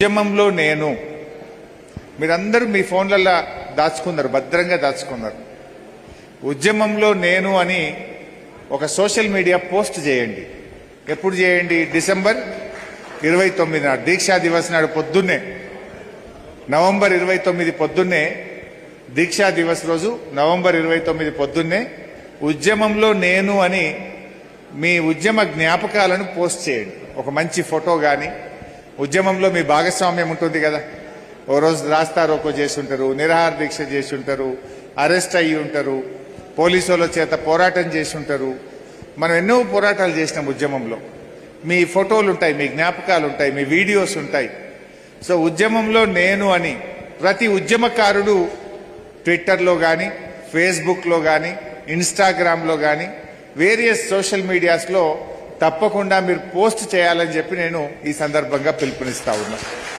ఉద్యమంలో నేను మీరందరూ మీ ఫోన్లలో దాచుకున్నారు, భద్రంగా దాచుకున్నారు. ఉద్యమంలో నేను అని ఒక సోషల్ మీడియా పోస్ట్ చేయండి. ఎప్పుడు చేయండి? డిసెంబర్ 29 నాడు, దీక్షా దివస్ నాడు పొద్దున్నే, నవంబర్ 29 పొద్దున్నే, దీక్షా దివస్ రోజు నవంబర్ 29 పొద్దున్నే ఉద్యమంలో నేను అని మీ ఉద్యమ జ్ఞాపకాలను పోస్ట్ చేయండి. ఒక మంచి ఫోటో కానీ, ఉద్యమంలో మీ భాగస్వామ్యం ఉంటుంది కదా. ఓ రోజు రాస్తారోకో చేసి ఉంటారు, నిరాహార దీక్ష చేసి ఉంటారు, అరెస్ట్ అయ్యి ఉంటారు, పోలీసుల చేత పోరాటం చేసి ఉంటారు. మనం ఎన్నో పోరాటాలు చేసినాం ఉద్యమంలో. మీ ఫోటోలు ఉంటాయి, మీ జ్ఞాపకాలు ఉంటాయి, మీ వీడియోస్ ఉంటాయి. సో ఉద్యమంలో నేను అని ప్రతి ఉద్యమకారుడు ట్విట్టర్లో కానీ, ఫేస్బుక్లో కానీ, ఇన్స్టాగ్రామ్లో కానీ, వేరియస్ సోషల్ మీడియాస్లో తప్పకుండా మీరు పోస్ట్ చేయాలని చెప్పి నేను ఈ సందర్భంగా పిలుపునిస్తా ఉన్నా.